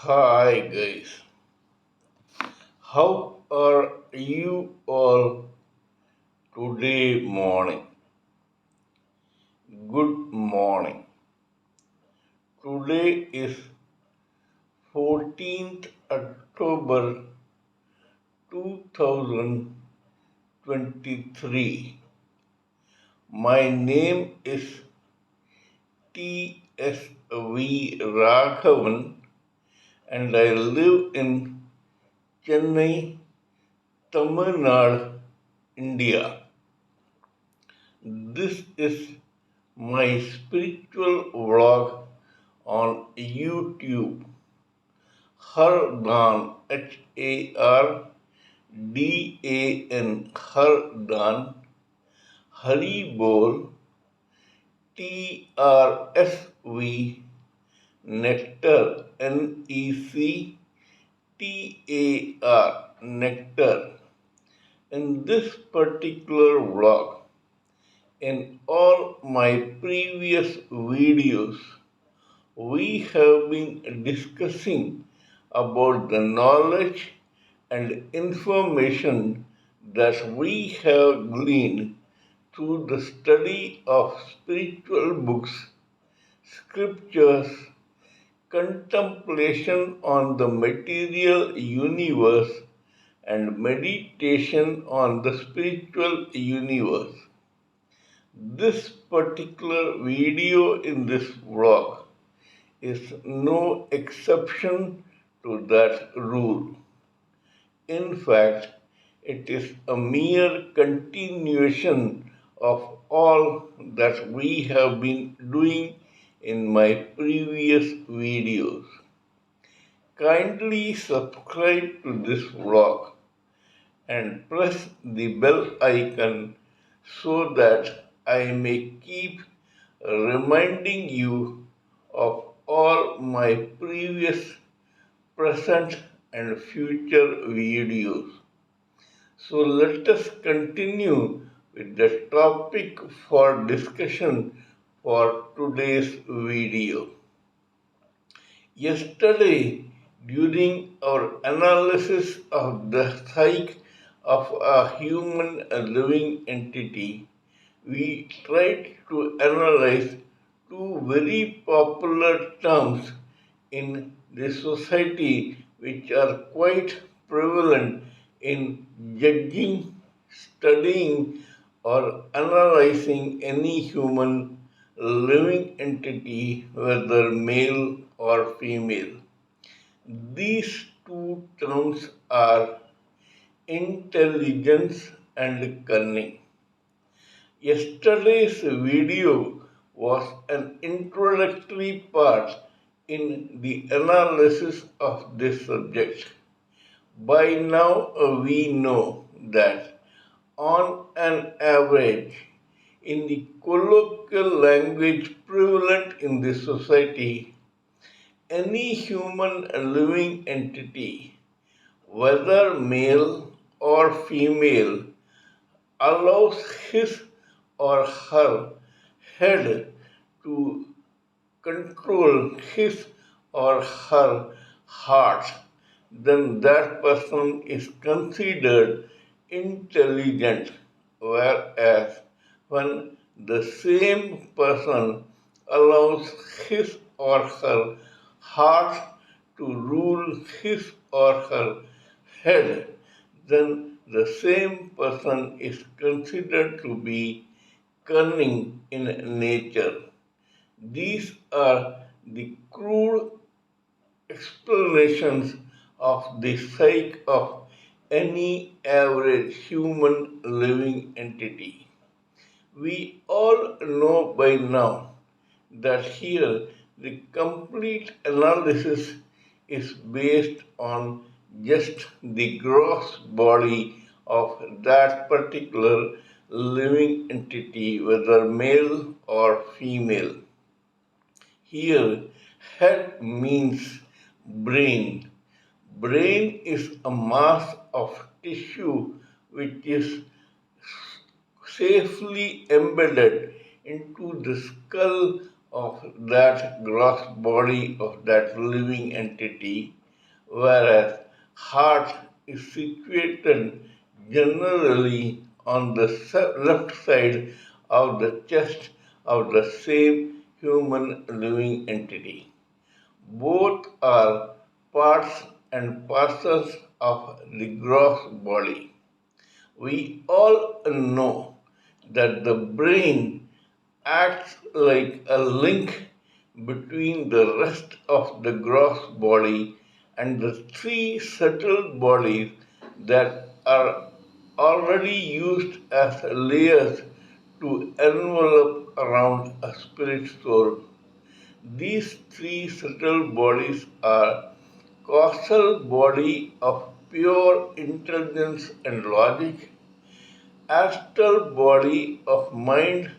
Hi guys, how are you all today morning? Good morning. Today is 14th October 2023. My name is T.S.V. Raghavan and I live in Chennai, Tamil Nadu, India. This is my spiritual vlog on YouTube. Hardan, Hardan, Hardan, Haribol, TRSV, Nectar, NECTAR, Nectar. In this particular vlog, in all my previous videos, we have been discussing about the knowledge and information that we have gleaned through the study of spiritual books, scriptures, contemplation on the material universe, and meditation on the spiritual universe. This particular video in this vlog is no exception to that rule. In fact, it is a mere continuation of all that we have been doing in my previous videos. Kindly subscribe to this vlog and press the bell icon so that I may keep reminding you of all my previous, present, and future videos. So let us continue with the topic for discussion for today's video. Yesterday, during our analysis of the psyche of a human living entity, we tried to analyze two very popular terms in the society which are quite prevalent in judging, studying, or analyzing any human living entity, whether male or female. These two terms are intelligence and cunning. Yesterday's video was an introductory part in the analysis of this subject. By now, we know that on an average, in the colloquial language prevalent in the society, any human living entity, whether male or female, allows his or her head to control his or her heart, then that person is considered intelligent. Whereas when the same person allows his or her heart to rule his or her head, then the same person is considered to be cunning in nature. These are the crude explanations of the psyche of any average human living entity. We all know by now that here the complete analysis is based on just the gross body of that particular living entity, whether male or female. Here, head means brain. Brain is a mass of tissue which is safely embedded into the skull of that gross body of that living entity, whereas heart is situated generally on the left side of the chest of the same human living entity. Both are parts and parcels of the gross body. We all know that the brain acts like a link between the rest of the gross body and the three subtle bodies that are already used as layers to envelop around a spirit soul. These three subtle bodies are causal body of pure intelligence and logic, astral body of mind,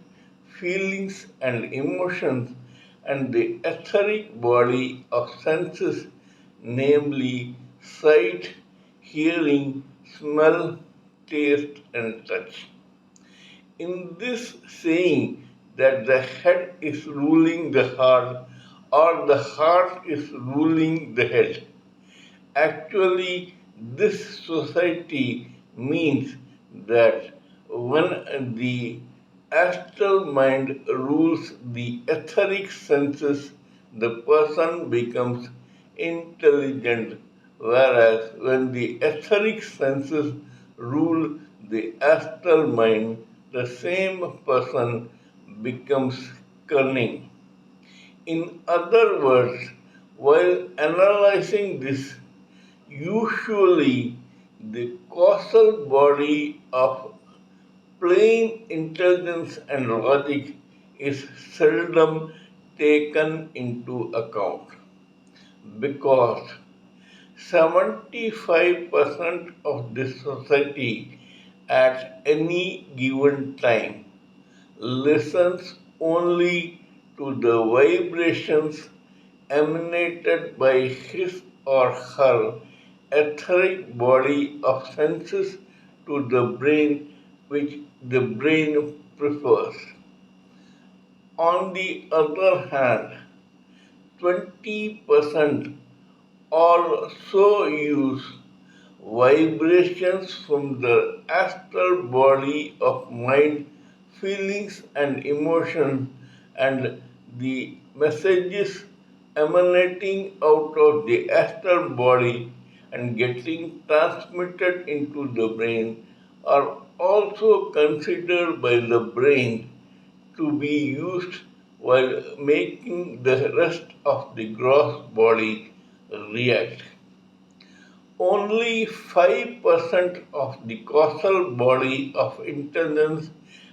feelings, and emotions, and the etheric body of senses, namely sight, hearing, smell, taste, and touch. In this saying that the head is ruling the heart or the heart is ruling the head, actually, this society means that when the astral mind rules the etheric senses, the person becomes intelligent, whereas when the etheric senses rule the astral mind, the same person becomes cunning. In other words, while analyzing this, usually the causal body of plain intelligence and logic is seldom taken into account because 75% of the society at any given time listens only to the vibrations emanated by his or her etheric body of senses to the brain, which the brain prefers. On the other hand, 20% also use vibrations from the astral body of mind, feelings, and emotions, and the messages emanating out of the astral body and getting transmitted into the brain are also considered by the brain to be used while making the rest of the gross body react. Only 5% of the causal body of intelligence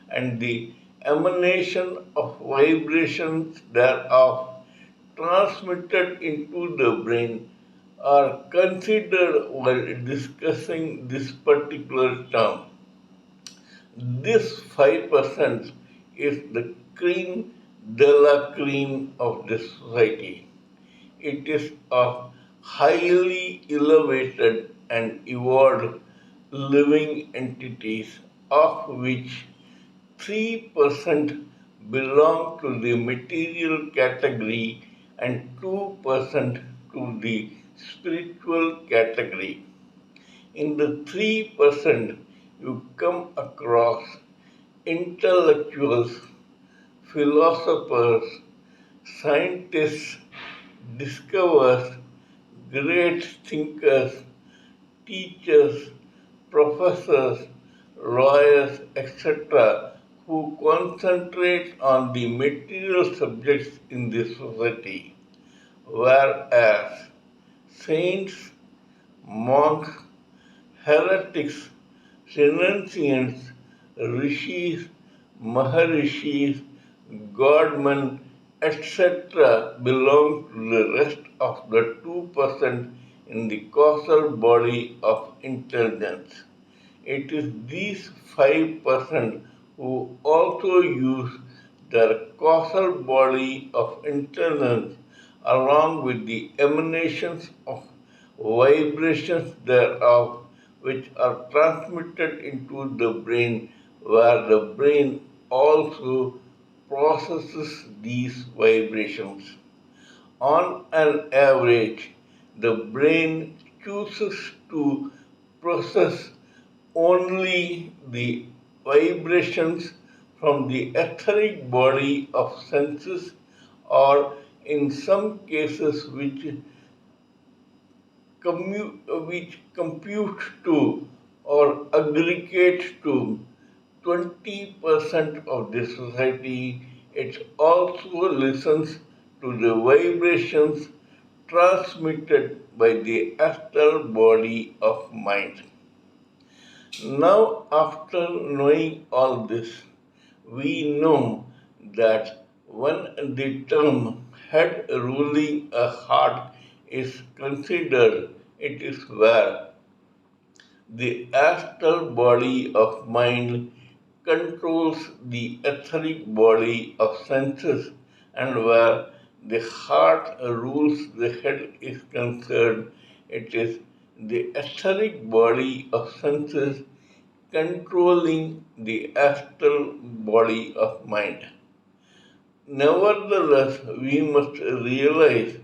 and the emanation of vibrations thereof transmitted into the brain are considered while discussing this particular term. This 5% is the cream de la cream of the society. It is of highly elevated and evolved living entities, of which 3% belong to the material category and 2% to the spiritual category. In the 3%, you come across intellectuals, philosophers, scientists, discoverers, great thinkers, teachers, professors, lawyers, etc., who concentrate on the material subjects in the society, whereas saints, monks, heretics, renunciants, rishis, maharishis, godmen, etc. belong to the rest of the 2% in the causal body of intelligence. It is these 5% who also use their causal body of intelligence along with the emanations of vibrations thereof, which are transmitted into the brain, where the brain also processes these vibrations. On an average, the brain chooses to process only the vibrations from the etheric body of senses, or in some cases which compute to or aggregate to 20% of the society. It also listens to the vibrations transmitted by the astral body of mind. Now, after knowing all this, we know that when the term head ruling a heart is considered, it is where the astral body of mind controls the etheric body of senses, and where the heart rules the head is concerned, it is the etheric body of senses controlling the astral body of mind. Nevertheless, we must realize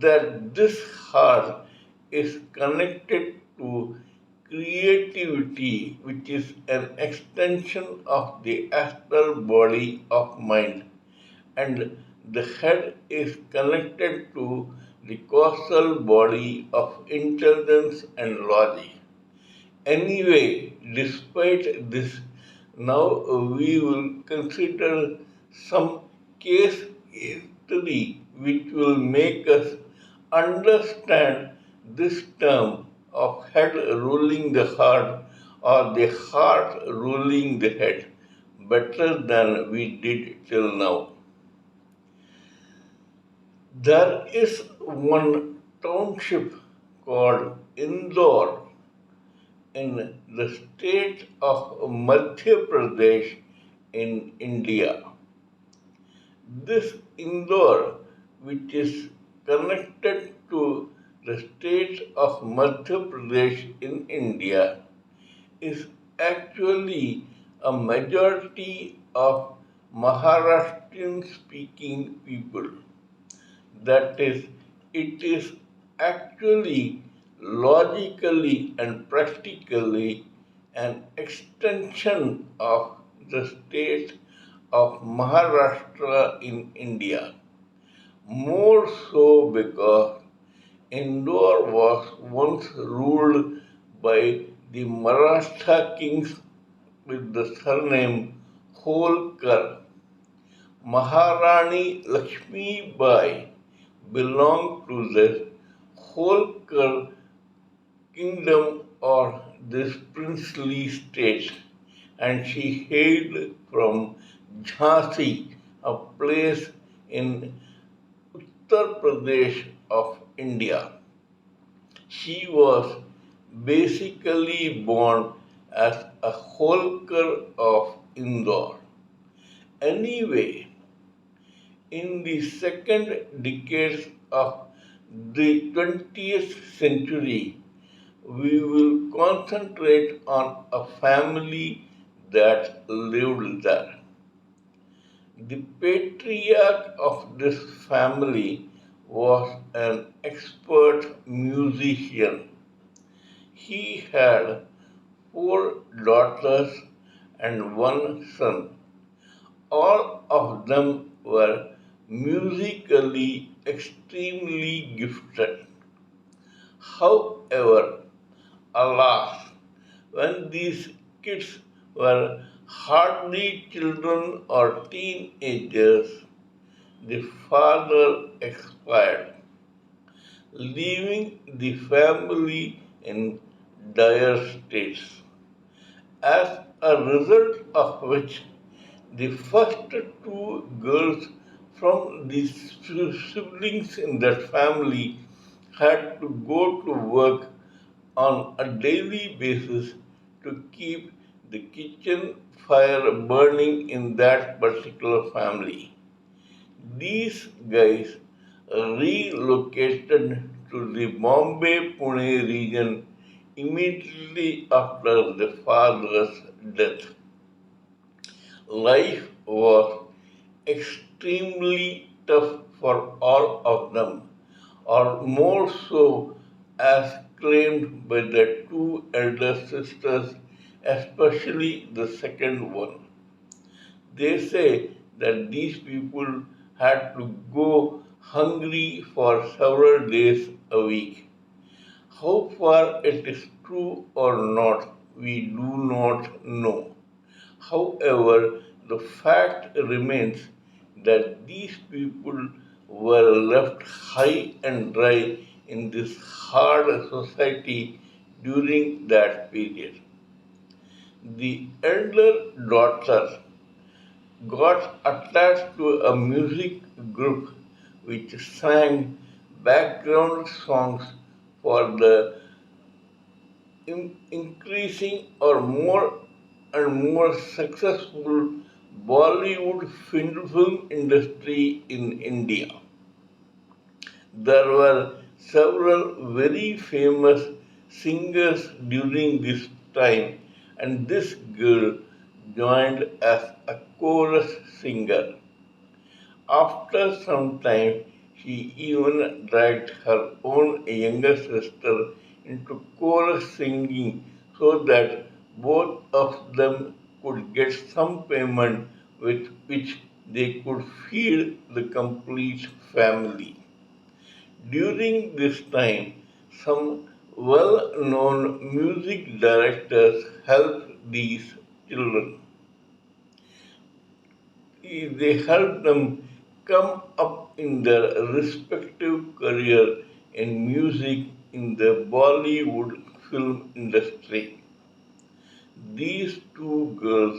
that this heart is connected to creativity, which is an extension of the astral body of mind, and the head is connected to the causal body of intelligence and logic. Anyway, despite this, now we will consider some case history which will make us understand this term of head ruling the heart or the heart ruling the head better than we did till now. There is one township called Indore in the state of Madhya Pradesh in India. This Indore, which is connected to the state of Madhya Pradesh in India, is actually a majority of Maharashtrian speaking people. That is, it is actually logically and practically an extension of the state of Maharashtra in India. More so because Indore was once ruled by the Maratha kings with the surname Holkar. Maharani Lakshmi Bai belonged to the Holkar kingdom or this princely state, and she hailed from Jhansi, a place in Uttar Pradesh of India. She was basically born as a Holkar of Indore. Anyway, in the second decade of the 20th century, we will concentrate on a family that lived there. The patriarch of this family was an expert musician. He had four daughters and one son. All of them were musically extremely gifted. However, alas, when these kids were hardly children or teenagers, the father expired, leaving the family in dire straits. As a result of which, the first two girls from the siblings in that family had to go to work on a daily basis to keep the kitchen fire burning in that particular family. These guys relocated to the Bombay Pune region immediately after the father's death. Life was extremely tough for all of them, or more so as claimed by the two elder sisters, especially the second one. They say that these people had to go hungry for several days a week. How far it is true or not, we do not know. However, the fact remains that these people were left high and dry in this hard society during that period. The elder daughter got attached to a music group which sang background songs for the increasing or more and more successful Bollywood film industry in India. There were several very famous singers during this time, and this girl joined as a chorus singer. After some time, she even dragged her own younger sister into chorus singing so that both of them could get some payment with which they could feed the complete family. During this time, some well known music directors helped these children. They help them come up in their respective career in music in the Bollywood film industry. These two girls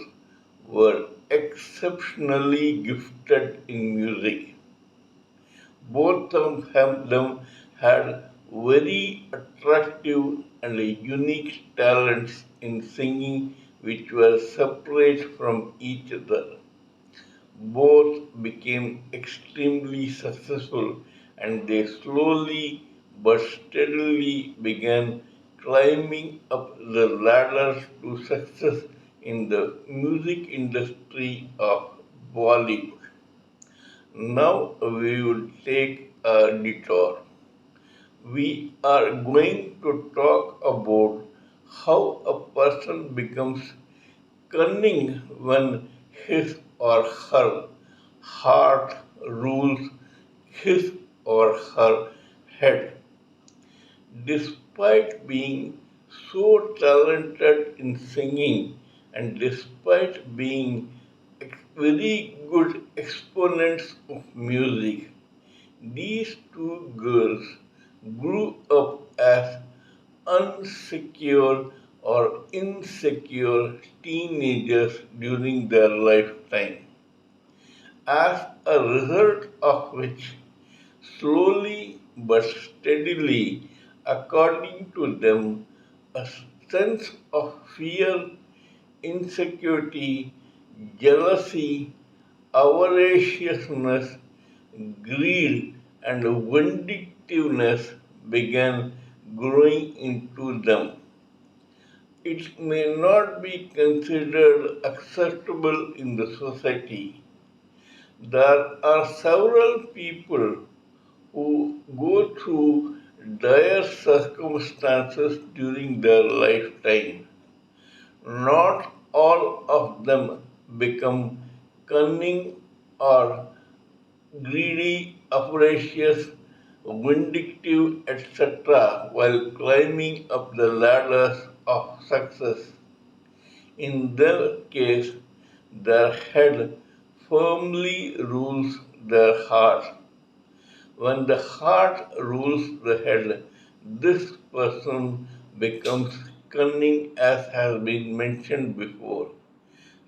were exceptionally gifted in music. Both of them had very attractive and unique talents in singing which were separate from each other. Both became extremely successful and they slowly but steadily began climbing up the ladder to success in the music industry of Bollywood. Now we will take a detour. We are going to talk about how a person becomes cunning when his or her heart rules his or her head. Despite being so talented in singing and despite being very good exponents of music, these two girls grew up as unsecure or insecure teenagers during their lifetime, as a result of which, slowly but steadily, according to them, a sense of fear, insecurity, jealousy, avariciousness, greed, and vindictiveness began growing into them. It may not be considered acceptable in the society. There are several people who go through dire circumstances during their lifetime. Not all of them become cunning or greedy, avaricious, vindictive, etc., while climbing up the ladders of success. In their case, their head firmly rules their heart. When the heart rules the head, this person becomes cunning as has been mentioned before.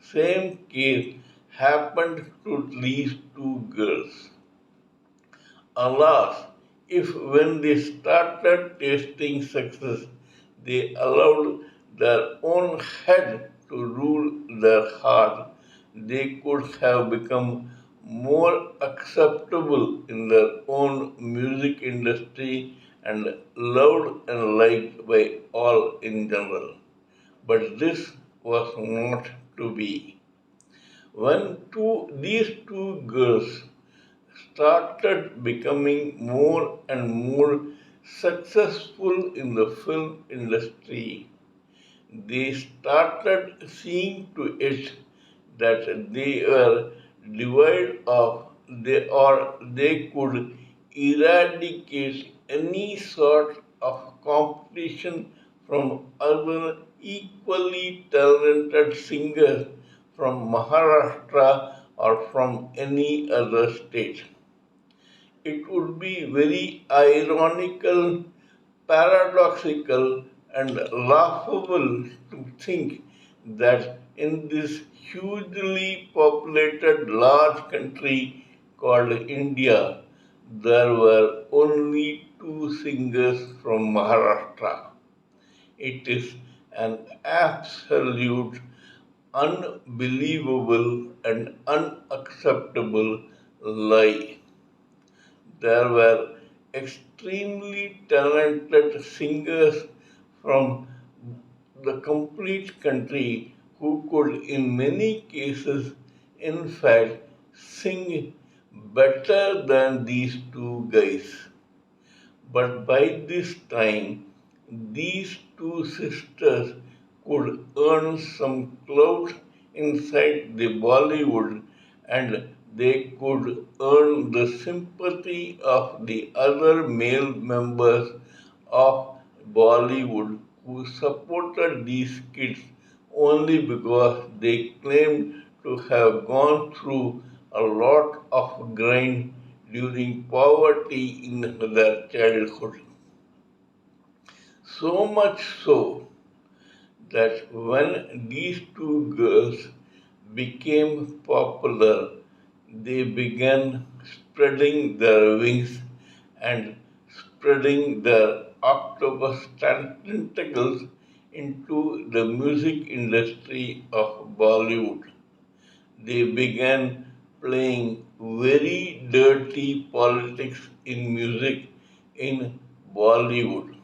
Same case happened to these two girls. Alas, if when they started tasting success, they allowed their own head to rule their heart, they could have become more acceptable in their own music industry and loved and liked by all in general. But this was not to be. These two girls started becoming more and more successful in the film industry, they started seeing to it that they were devoid of they could eradicate any sort of competition from other equally talented singers from Maharashtra or from any other state. It would be very ironical, paradoxical, and laughable to think that in this hugely populated large country called India, there were only two singers from Maharashtra. It is an absolute, unbelievable, and unacceptable lie. There were extremely talented singers from the complete country who could, in many cases, in fact, sing better than these two guys. But by this time, these two sisters could earn some clout inside the Bollywood and they could earn the sympathy of the other male members of Bollywood who supported these kids only because they claimed to have gone through a lot of grind during poverty in their childhood. So much so that when these two girls became popular, they began spreading their wings and spreading their octopus tentacles into the music industry of Bollywood. They began playing very dirty politics in music in Bollywood.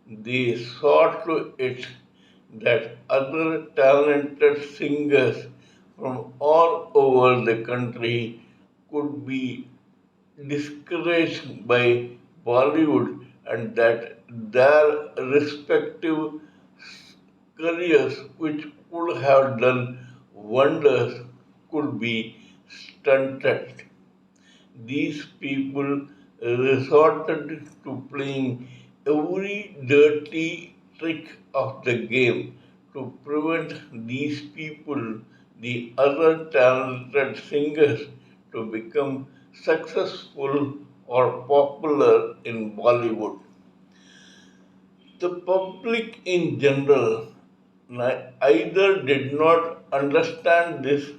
They saw to it that other talented singers from all over the country could be discouraged by Bollywood and that their respective careers, which would have done wonders, could be stunted. These people resorted to playing every dirty trick of the game to prevent these people, the other talented singers, to become successful or popular in Bollywood. The public in general either did not understand this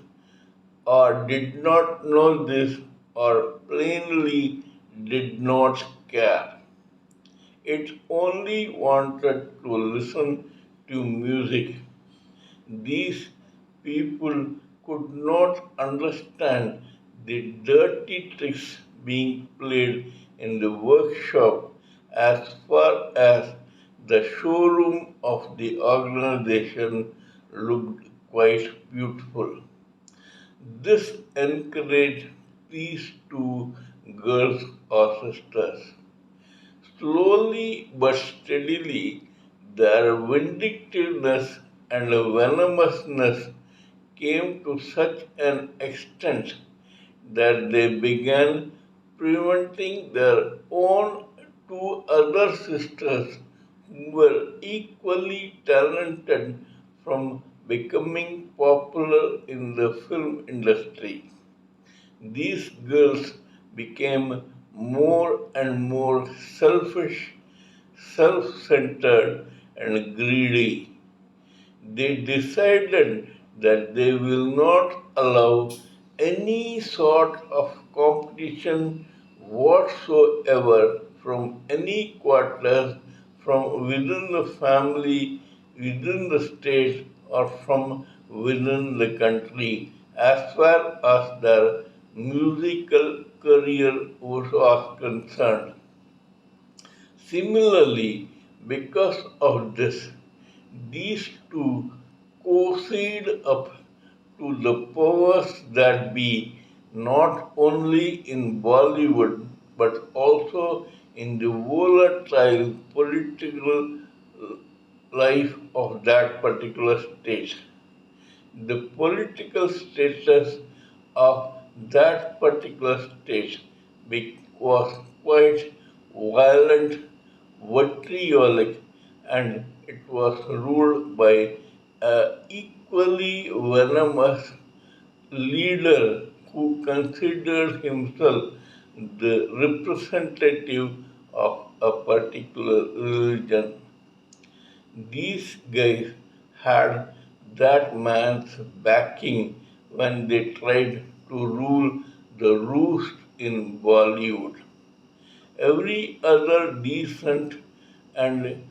or did not know this or plainly did not care. It only wanted to listen to music. These people could not understand the dirty tricks being played in the workshop as far as the showroom of the organization looked quite beautiful. This encouraged these two girls or sisters. Slowly but steadily, their vindictiveness and venomousness came to such an extent that they began preventing their own two other sisters who were equally talented from becoming popular in the film industry. These girls became more and more selfish, self centered, and greedy. They decided that they will not allow any sort of competition whatsoever from any quarters from within the family, within the state, or from within the country as far as their musical career was concerned. Similarly, because of this, these two cozied up to the powers that be, not only in Bollywood but also in the volatile political life of that particular state. The political status of that particular state was quite violent, vitriolic, and it was ruled by an equally venomous leader who considered himself the representative of a particular religion. These guys had that man's backing when they tried to rule the roost in Bollywood. Every other decent and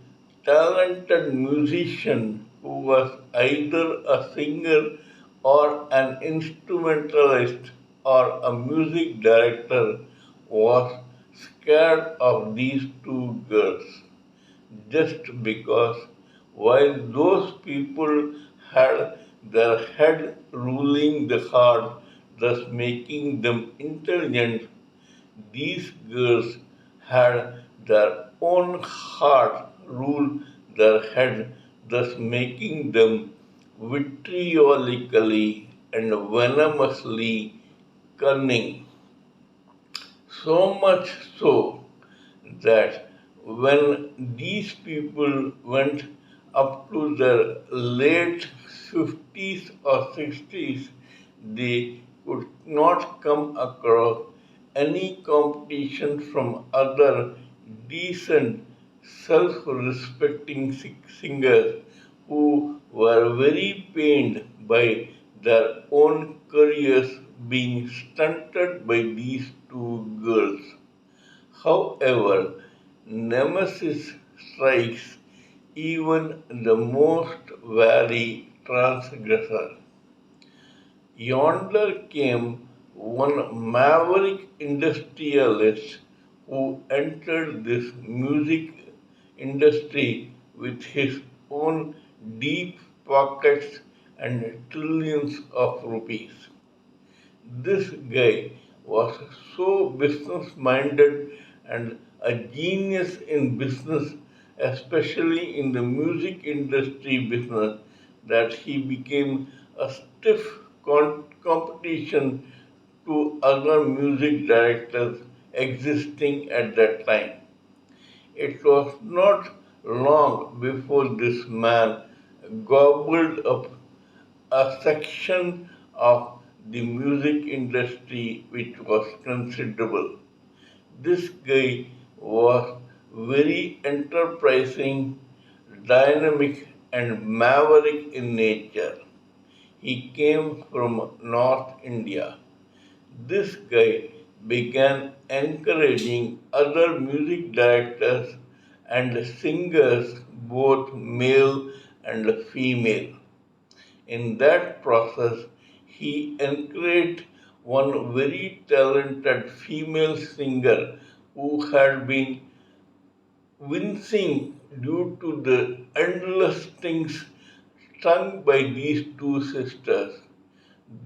talented musician who was either a singer or an instrumentalist or a music director was scared of these two girls just because while those people had their head ruling the heart, thus making them intelligent, these girls had their own heart rule their head, thus making them vitriolically and venomously cunning. So much so that when these people went up to their late 50s or 60s, they could not come across any competition from other decent, self respecting singers who were very pained by their own careers being stunted by these two girls. However, Nemesis strikes even the most wary transgressor. Yonder came one maverick industrialist who entered this music industry with his own deep pockets and trillions of rupees. This guy was so business minded and a genius in business, especially in the music industry business, that he became a stiff competition to other music directors existing at that time. It was not long before this man gobbled up a section of the music industry which was considerable. This guy was very enterprising, dynamic, and maverick in nature. He came from North India. This guy began encouraging other music directors and singers, both male and female. In that process, he encouraged one very talented female singer who had been wincing due to the endless stings sung by these two sisters.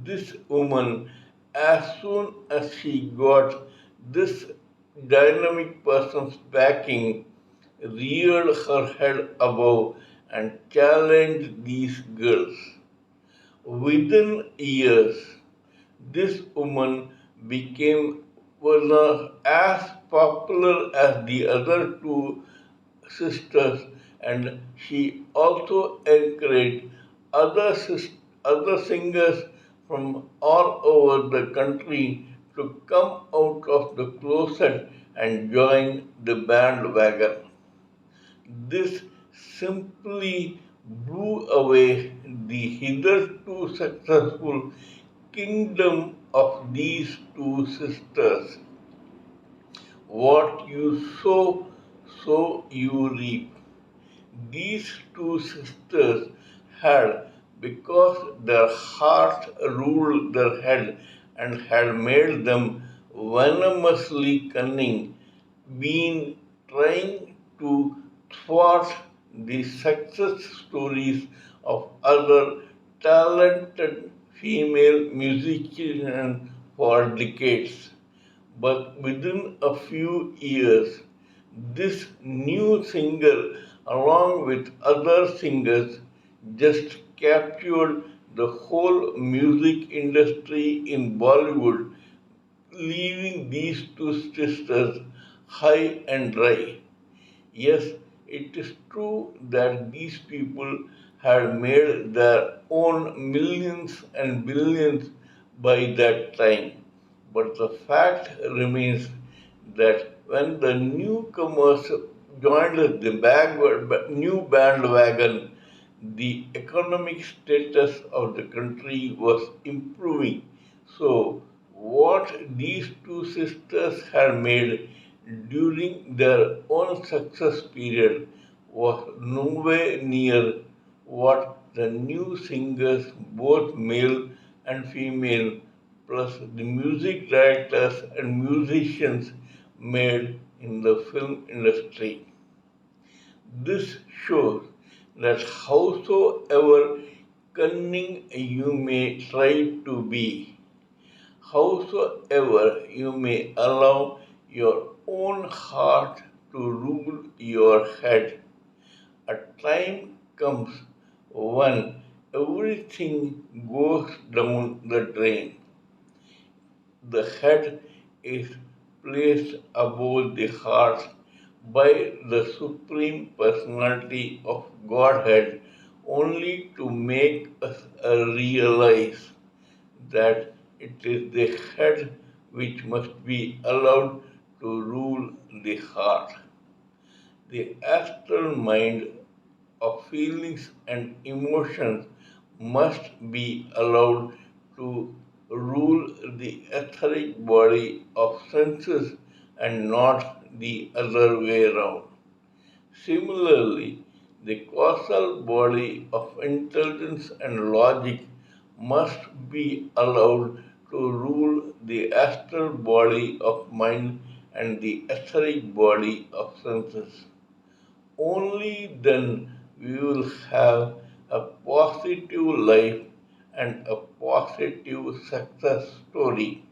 This woman, as soon as she got this dynamic person's backing, reared her head above and challenged these girls. Within years, this woman became was as popular as the other two sisters, and she also encouraged other singers from all over the country to come out of the closet and join the bandwagon. This simply blew away the hitherto successful kingdom of these two sisters. What you sow, so you reap. These two sisters had, because their heart ruled their head and had made them venomously cunning, been trying to thwart the success stories of other talented female musician for decades. But within a few years, this new singer, along with other singers, just captured the whole music industry in Bollywood, leaving these two sisters high and dry. Yes, it is true that these people had made their own millions and billions by that time. But the fact remains that when the newcomers joined the new bandwagon, the economic status of the country was improving. So, what these two sisters had made during their own success period was nowhere near what the new singers, both male and female, plus the music directors and musicians, made in the film industry. This shows that howsoever cunning you may try to be, howsoever you may allow your own heart to rule your head, a time comes when everything goes down the drain. The head is placed above the heart by the Supreme Personality of Godhead only to make us realize that it is the head which must be allowed to rule the heart. The astral mind of feelings and emotions must be allowed to rule the etheric body of senses and not the other way around. Similarly, the causal body of intelligence and logic must be allowed to rule the astral body of mind and the etheric body of senses. Only then we will have a positive life and a positive success story.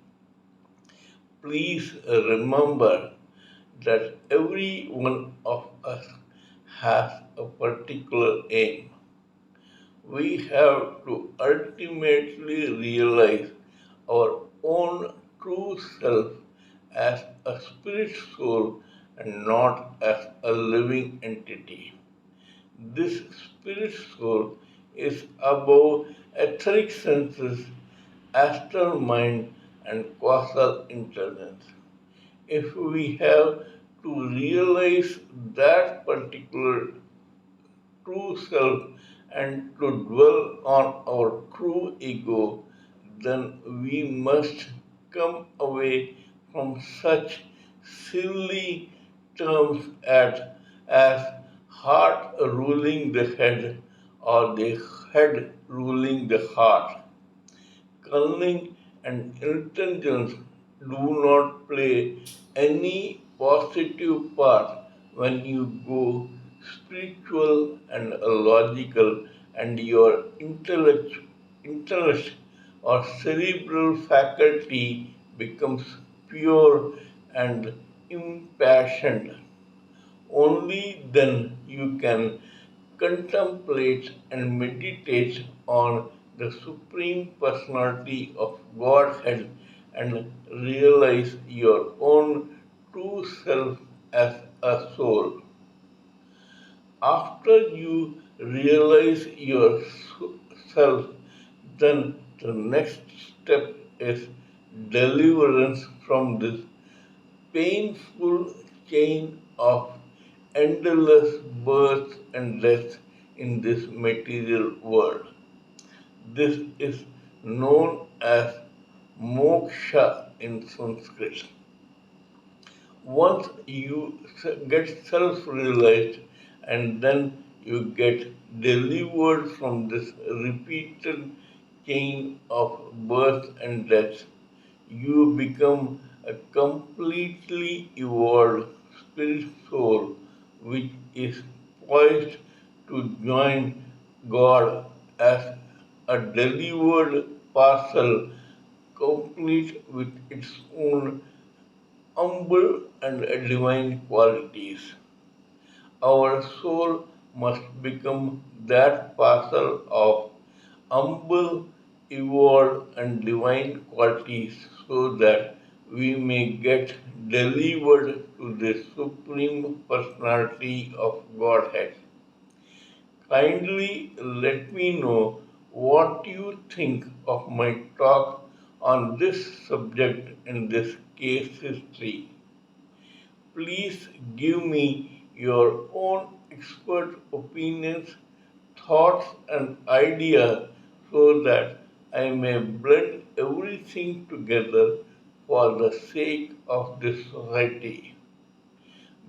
Please remember that every one of us has a particular aim. We have to ultimately realize our own true self as a spirit soul and not as a living entity. This spirit soul is above etheric senses, astral mind, and causal intelligence. If we have to realize that particular true self and to dwell on our true ego, then we must come away from such silly terms as heart ruling the head or the head ruling the heart. Cunning and intelligence do not play any positive part when you go spiritual and logical and your intellect or cerebral faculty becomes pure and impassioned. Only then you can contemplate and meditate on the Supreme Personality of Godhead and realize your own true self as a soul. After you realize yourself, then the next step is deliverance from this painful chain of endless birth and death in this material world. This is known as moksha in Sanskrit. Once you get self realized and then you get delivered from this repeated chain of birth and death, you become a completely evolved spirit soul which is poised to join God as a delivered parcel complete with its own humble and divine qualities. Our soul must become that parcel of humble, evolved, and divine qualities so that we may get delivered to the Supreme Personality of Godhead. Kindly let me know what you think of my talk on this subject in this case history. Please give me your own expert opinions, thoughts, and ideas so that I may blend everything together for the sake of this society.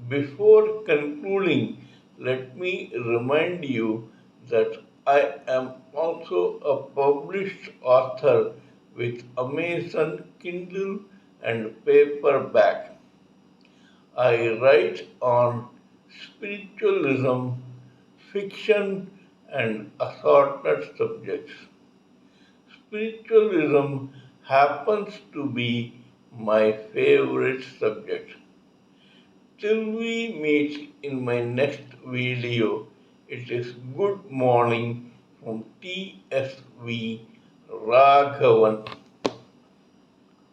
Before concluding, let me remind you that I am also a published author with Amazon Kindle and paperback. I write on spiritualism, fiction, and assorted subjects. Spiritualism happens to be my favorite subject. Till we meet in my next video, it is good morning from TSV Raghavan.